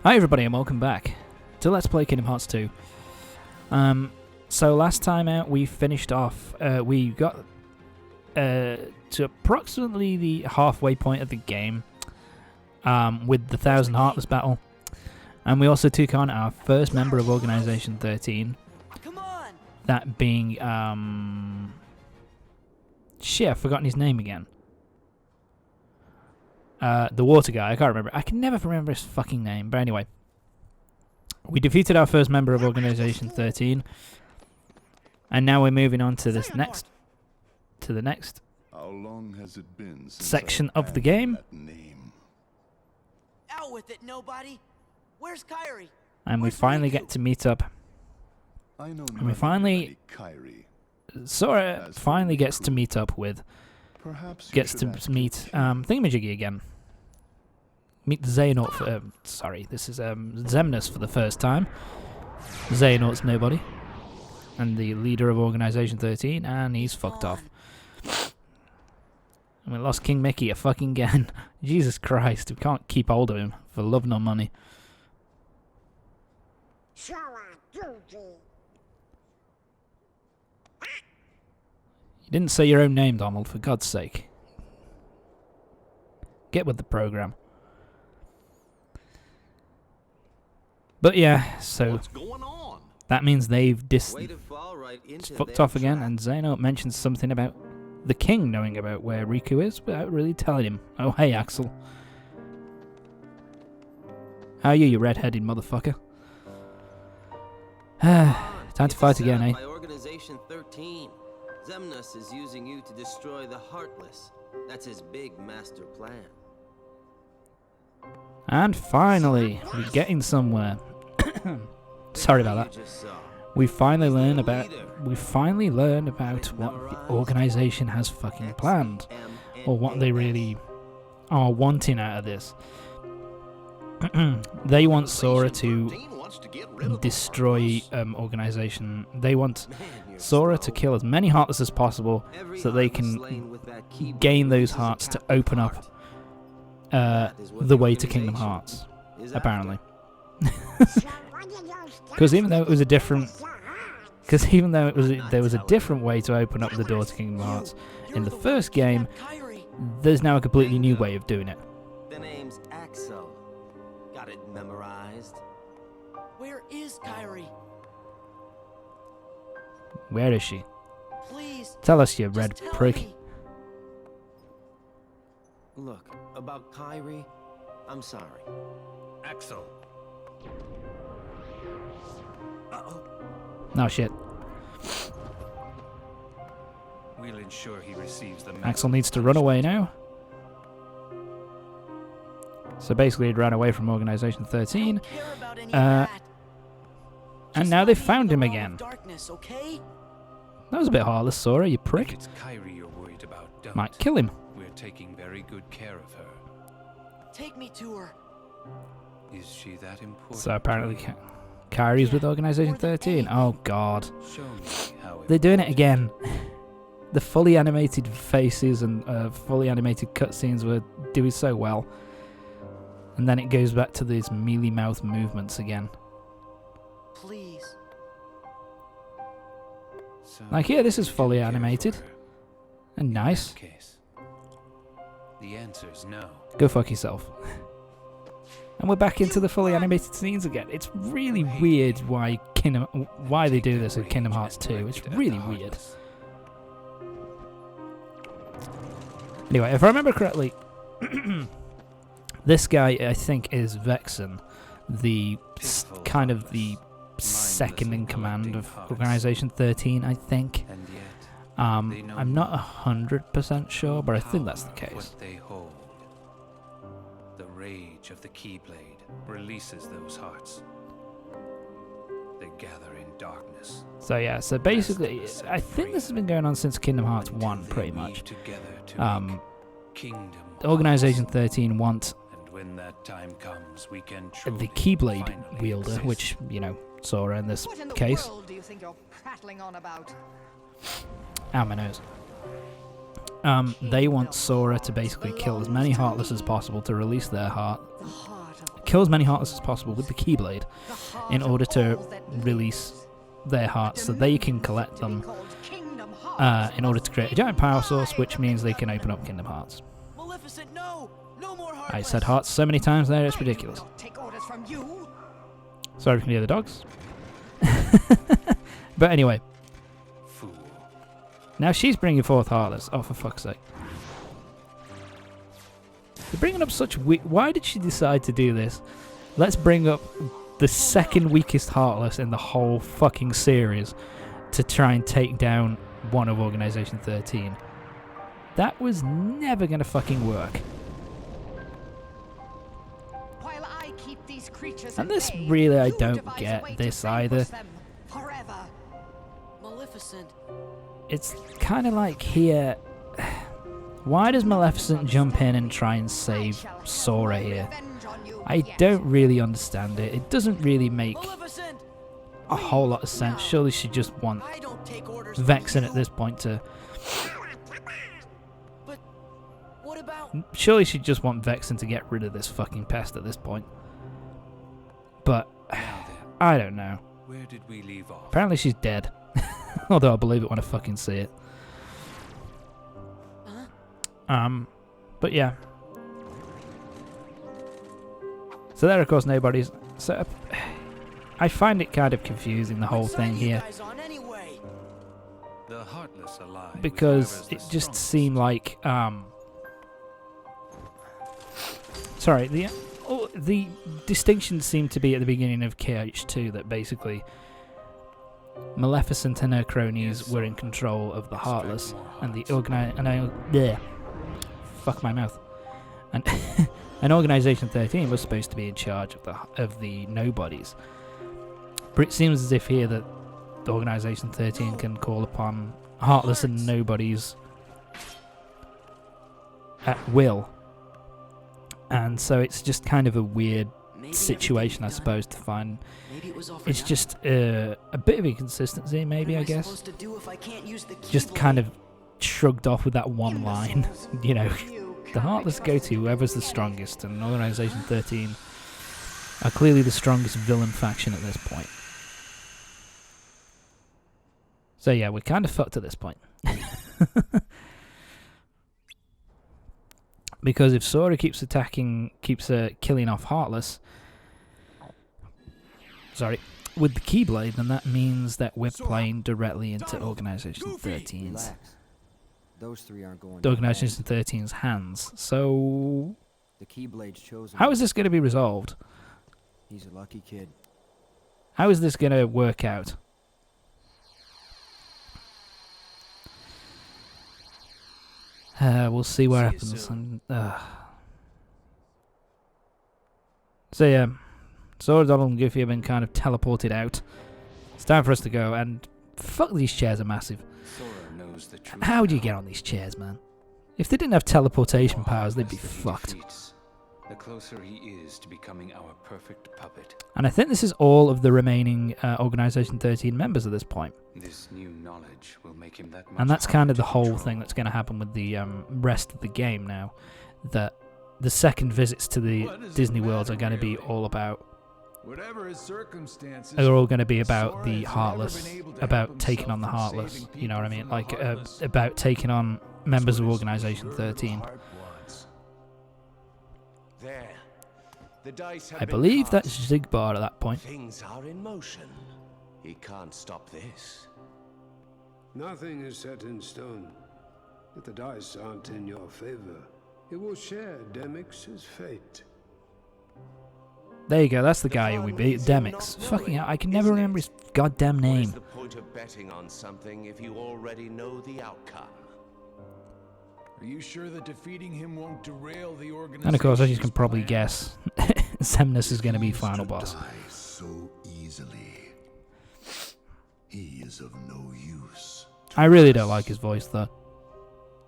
Hi everybody and welcome back to Let's Play Kingdom Hearts 2. So last time out we finished off, we got to approximately the halfway point of the game with the 1,000 Heartless battle. And we also took on our first member of Organization 13. That being, shit, I've forgotten his name again. The water guy, I can't remember. I can never remember his fucking name. But anyway, we defeated our first member of Organization 13, and now we're moving on to this next, the next How long has it been since section I've of the had game. that name? Out with it, nobody. Where's Kyrie? And we finally get to meet up. I know And we finally, Kyrie. Sora finally gets to meet up with, Perhaps you gets should to ask meet Thingamajiggy again. Meet Xehanort for, sorry, this is Xemnas for the first time. Xehanort's nobody. And the leader of Organization 13, and he's fucked off. And we lost King Mickey a fucking again. Jesus Christ, we can't keep hold of him for love nor money. You didn't say your own name, Donald, for God's sake. Get with the program. But yeah, so that means they've fucked off again, and Xehanort mentions something about the king knowing about where Riku is without really telling him. Oh, hey, Axel. How are you, you red-headed motherfucker? Time to fight again, eh? By Organization 13. Xemnas is using you to destroy the Heartless. That's his big master plan. And finally, we're getting somewhere. Sorry about that. We finally learn about what the organization has fucking planned, or what they really are wanting out of this. They want Sora to destroy Organization. They want Sora to kill as many Heartless as possible so they can gain those hearts to open up the way to Kingdom Hearts, apparently. Because even though it was a different, there was a different way to open up the door to Kingdom Hearts in the first game, there's now a completely new way of doing it. The name's Axel. Got it memorized. Where is Kyrie? Where is she? Please. Tell us, you Just red tell prick. me. Look, about Kyrie, I'm sorry. Axel. No shit. We'll ensure he receives the Axel needs to run away now. So basically, he'd ran away from Organization 13. Don't care about any of that. And Just now let they've me found in him the realm again. of Darkness, okay? That was a bit heartless, Sora, you If prick. it's Kyrie you're worried about, don't. Might kill him. We're taking very good care of her. Take me to her. Is she that important? So apparently, Kyrie's with Organization more than 13. anything. Oh god. Show me how it They're doing it works. again. The fully animated faces and fully animated cutscenes were doing so well. And then it goes back to these mealy mouth movements again. Please. So Like, yeah, this is you fully care for animated. her. And In nice. that case, the answer's no. Go fuck yourself. And we're back into the fully animated scenes again. It's really weird why they do this in Kingdom Hearts 2. It's really weird. Anyway, if I remember correctly, this guy I think is Vexen, the kind of the second in command of Organization 13, I think. And yet, I'm not 100% sure, but I think that's the power of case. What they hold. The rage of the Keyblade releases those hearts. They gather in darkness. So yeah, so basically, I think this has been going on since Kingdom Hearts Until 1, they pretty weave much. together to make Kingdom Organization Hearts. 13 want And when that time comes, we can the truly Keyblade finally wielder, exist. which, you know, Sora in this What in the case. world do you think you're prattling on about? Ow, my nose. They want Sora to basically kill as many Heartless as possible to release their heart, kill as many Heartless as possible with the Keyblade in order to release their hearts so they can collect them in order to create a giant power source, which means they can open up Kingdom Hearts. Maleficent, no! No more I said hearts so many times there, it's ridiculous. Take orders from you. Sorry for the other dogs. But anyway, Fool. now she's bringing forth Heartless. Oh, for fuck's sake. They're bringing up such why did she decide to do this? Let's bring up the second weakest Heartless in the whole fucking series to try and take down one of Organization 13. That was never gonna fucking work. While I keep these creatures And at this bay, really, I you don't devise a get way to this either. vanquish them forever. Maleficent. It's kind of like here. Why does Maleficent jump in and try and save Sora here? I don't really understand it. It doesn't really make Maleficent! a whole lot of sense. Surely she just want I don't take orders from Vexen you. at this point to. But what about Surely she'd just want Vexen to get rid of this fucking pest at this point. But Now then, I don't know. where did we leave off? Apparently she's dead. Although I'll believe it when I fucking see it. But yeah. So there, of course, nobody's. So I find it kind of confusing, the whole what side thing are you here, guys on anyway? The Heartless ally with because whoever's it the just strongest. seemed like sorry, the distinction seemed to be at the beginning of KH2 that basically Maleficent and her cronies were in control of the Heartless, and the fuck my mouth, and and Organization 13 was supposed to be in charge of the nobodies. But it seems as if here that the Organization 13 can call upon Heartless and nobodies at will, and so it's just kind of a weird Maybe situation, I everything's done. suppose, to find. Maybe it was all for It's nothing. just a bit of inconsistency, maybe, What I am guess. supposed to do if I can't use the Just Keyblade? kind of shrugged off with that one line. You know, You the can't Heartless be go to trusted. whoever's the strongest, and Organization 13 are clearly the strongest villain faction at this point. So yeah, we're kind of fucked at this point. Because if Sora keeps killing off Heartless, with the Keyblade, then that means that we're playing directly into Organization 13's Those three aren't going. the Organization 13's hands. So The Keyblade's chosen. how is this going to be resolved? He's a lucky kid. How is this going to work out? We'll see what See you happens. soon. So yeah, Sora, Donald, and Goofy have been kind of teleported out. It's time for us to go, and fuck, these chairs are massive. Sora knows the truth. How do you now. get on these chairs, man? If they didn't have teleportation The more powers, they'd be Heartless that he fucked. defeats, the closer he is to becoming our perfect puppet. And I think this is all of the remaining Organization 13 members at this point. This new knowledge will make him that much And that's harder kind of to the whole control. thing that's going to happen with the rest of the game now. That the second visits to the Disney worlds are going to be all about. Whatever his circumstances, Are all going to be about Sora the has never Heartless, been able to about help taking on the himself from Heartless. saving You know what I people mean? from Like the Heartless. about taking on members of That's what his Organization sure 13. heart wants. There. The dice have I been believe that's cast. Zigbar at that point. Things are in motion. He can't stop this. Nothing is set in stone. If the dice aren't in your favor, it will share Demix's fate. There you go. That's the guy who we beat. Demix. Fucking hell, I can never remember his goddamn What is name. the point of betting on something if you already know the outcome? Are you sure that defeating him won't derail the organization? And of course, as you can probably guess, Xemnas is going to be final boss. Die so easily. He is of no use. I really don't like his voice though.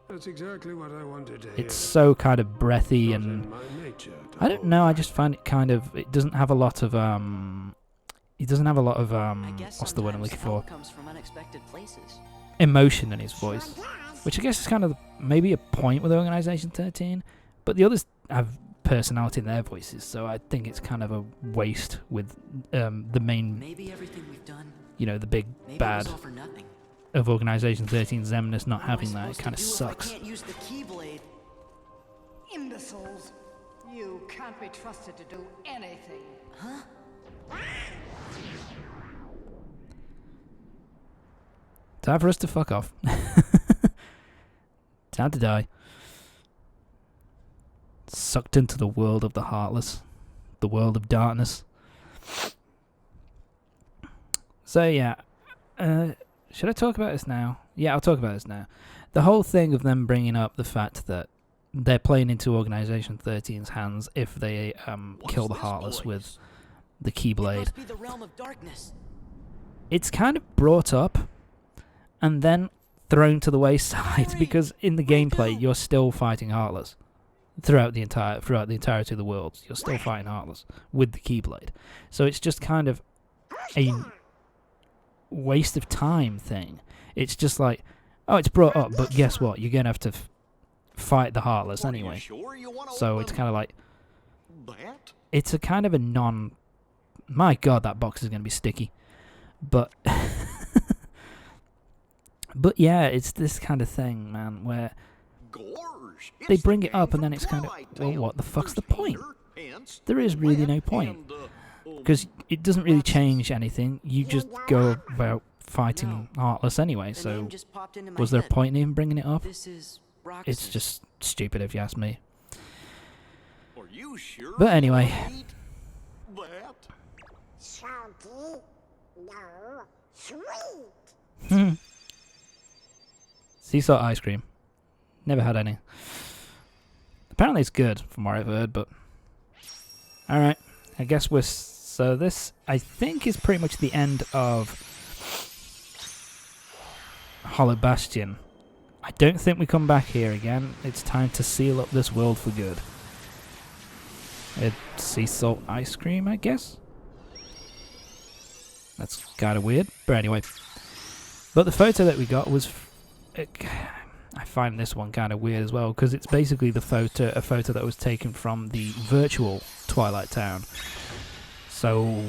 That's exactly what I wanted to hear. It's so kind of breathy Not and in my nature to I don't hold know. I back. just find it kind of. It doesn't have a lot of It doesn't have a lot of I guess what's the word I'm looking for? help comes from unexpected places. Emotion in his voice, which I guess is kind of maybe a point with Organization 13, but the others have personality in their voices, so I think it's kind of a waste with the main, Maybe everything we've done, you know, the big maybe bad it was all for nothing. of Organization 13, Xemnas, not What am I having that. It supposed to kind of do if sucks. I can't use the Keyblade. Imbeciles. You can't be trusted to do anything. Huh? Time for us to fuck off. Time to die. Sucked into the world of the Heartless. The world of darkness. So yeah. Should I talk about this now? Yeah, I'll talk about this now. The whole thing of them bringing up the fact that they're playing into Organization 13's hands if they kill the Heartless with the It Keyblade. must be the realm of darkness. It's kind of brought up and then thrown to the wayside because in the gameplay you're still fighting Heartless throughout the entirety of the world. You're still fighting Heartless with the Keyblade, so it's just kind of a waste of time thing. It's just like, oh, it's brought up, but guess what? You're gonna have to fight the Heartless anyway. So it's kind of like, it's a kind of a non. My God, that box is gonna be sticky, but. But yeah, it's this kind of thing, man, where they bring it up and then it's kind of, well, what the fuck's the point? There is really no point. Because it doesn't really change anything. You just go about fighting Heartless anyway, so was there a point in even bringing it up? It's just stupid if you ask me. But anyway. Sea salt ice cream. Never had any. Apparently it's good, from what I've heard, but... Alright, I guess we're... So this, I think, is pretty much the end of Hollow Bastion. I don't think we come back here again. It's time to seal up this world for good. Sea salt ice cream, I guess? That's kind of weird, but anyway. But the photo that we got was... I find this one kind of weird as well, because it's basically a photo that was taken from the virtual Twilight Town. So,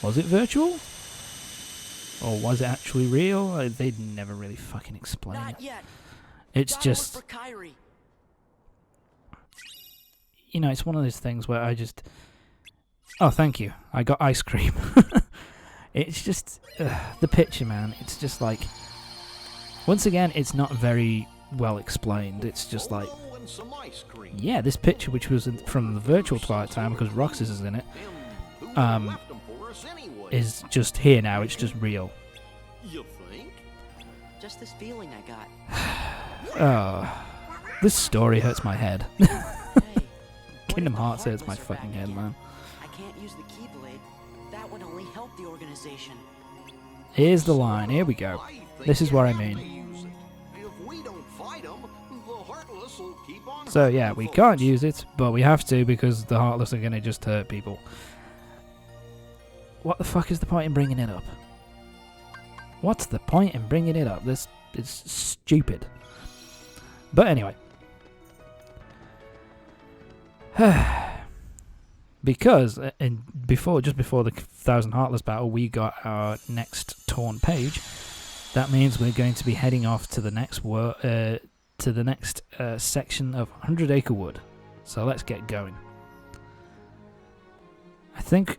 was it virtual? Or was it actually real? They'd never really fucking explain it. It's just... You know, it's one of those things where I just... Oh, thank you. I got ice cream. It's just... the picture, man. It's just like... Once again, it's not very well explained. It's just like, yeah, this picture, which was from the virtual Twilight Town, because Roxas is in it, is just here now. It's just real. You think? Just this feeling I got. Oh, this story hurts my head. Hey, Kingdom Hearts hurts my fucking head, man. I can't use the Keyblade. That would only help the organization. Here's the line. Here we go. This is what I mean. So yeah, we can't use it, but we have to because the Heartless are going to just hurt people. What the fuck is the point in bringing it up? What's the point in bringing it up? This is stupid. But anyway. Because just before the 1000 Heartless battle, we got our next torn page. That means we're going to be heading off to the next section of 100 Acre Wood. So let's get going. I think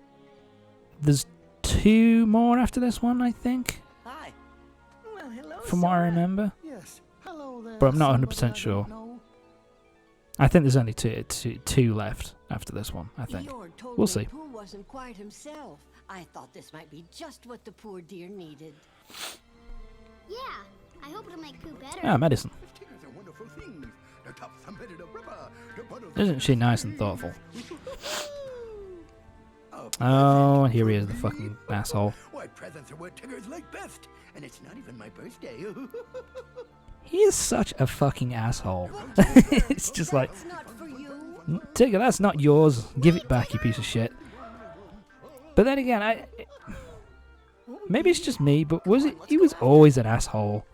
there's 2 more after this one, I think. Hi. Well, hello, from what I remember. Yes. Hello there. But I'm not 100% sure. I think there's only two left after this one, I think. We'll see. Pooh wasn't quite himself. I thought this might be just what the poor dear needed. Yeah, I hope it'll make Pooh better. Ah, medicine. Isn't she nice and thoughtful? Oh, here he is, the fucking asshole. Why, presents are what Tiggers like best, and it's not even my birthday. He is such a fucking asshole. It's just like, Tigger, that's not yours. Give it back, you piece of shit. But then again, maybe it's just me, but he was always an asshole.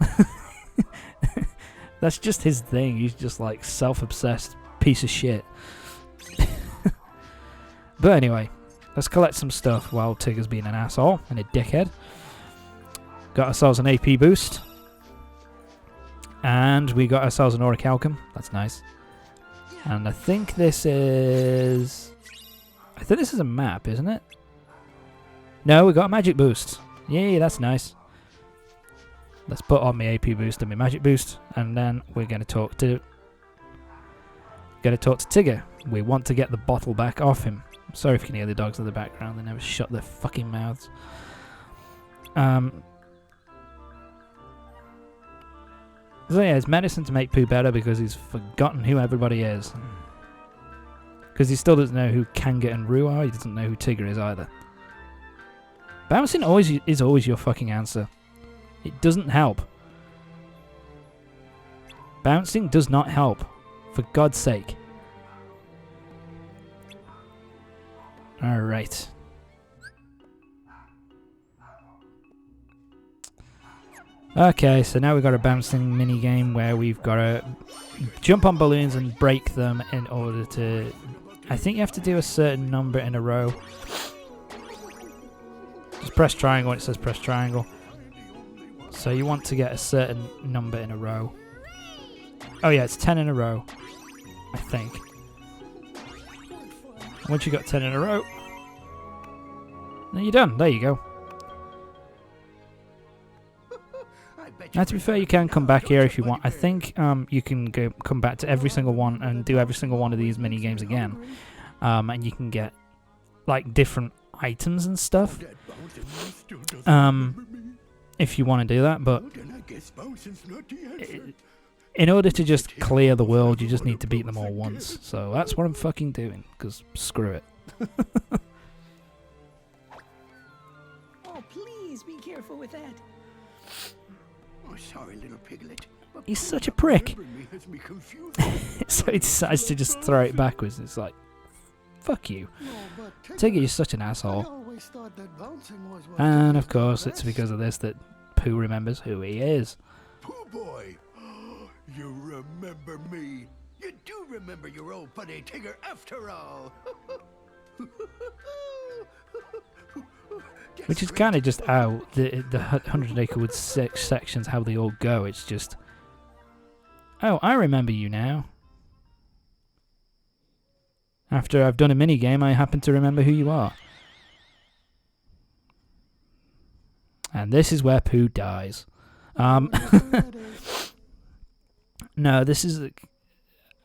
That's just his thing. He's just like self-obsessed piece of shit. But anyway, let's collect some stuff while Tigger's being an asshole and a dickhead. Got ourselves an AP boost. And we got ourselves an Orichalcum. That's nice. And I think this is a map, isn't it? No, we got a magic boost. Yay, that's nice. Let's put on my AP boost and my magic boost, and then we're gonna talk to Tigger. We want to get the bottle back off him. Sorry if you can hear the dogs in the background, they never shut their fucking mouths. So yeah, it's medicine to make Pooh better because he's forgotten who everybody is. Because he still doesn't know who Kanga and Roo are, he doesn't know who Tigger is either. Bouncing is always your fucking answer. It doesn't help. Bouncing does not help. For God's sake. Alright. Okay, so now we've got a bouncing mini game where we've got to jump on balloons and break them in order to... I think you have to do a certain number in a row. Just press triangle when it says press triangle. So you want to get a certain number in a row. Oh yeah, it's 10 in a row, I think. Once you got 10 in a row, then you're done. There you go. Now, to be fair, you can come back here if you want. I think you can come back to every single one and do every single one of these mini games again, and you can get like different items and stuff. If you want to do that, but in order to just clear the world, you just need to beat them all once. So that's what I'm fucking doing, because screw it. Oh, please be careful with that. Oh, sorry, little piglet. He's such a prick. So he decides to just throw it backwards. It's like, fuck you. Tigger, you're such an asshole. And of course, it's because of this that Pooh remembers who he is. Pooh boy, you remember me. You do remember your old buddy Tigger after all. Which is kind of just how the 100 Acre Wood sections, how they all go. It's just, oh, I remember you now. After I've done a mini game, I happen to remember who you are. And this is where Pooh dies. No, this is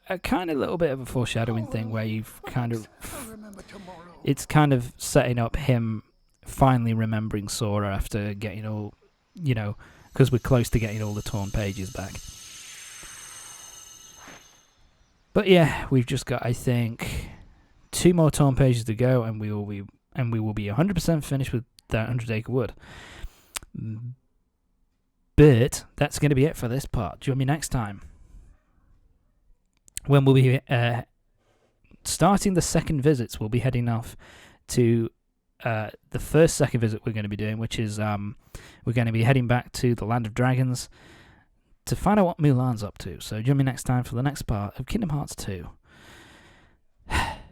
a kind of little bit of a foreshadowing thing where you've kind of... It's kind of setting up him finally remembering Sora after getting all... You know, because we're close to getting all the torn pages back. But yeah, we've just got, I think, 2 more torn pages to go, and we will be 100% finished with that 100 Acre Wood. But that's going to be it for this part. Join me next time when we'll be starting the second visits. We'll be heading off to the second visit we're going to be doing, which is we're going to be heading back to the Land of Dragons to find out what Mulan's up to. So join me next time for the next part of Kingdom Hearts 2.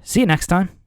See you next time.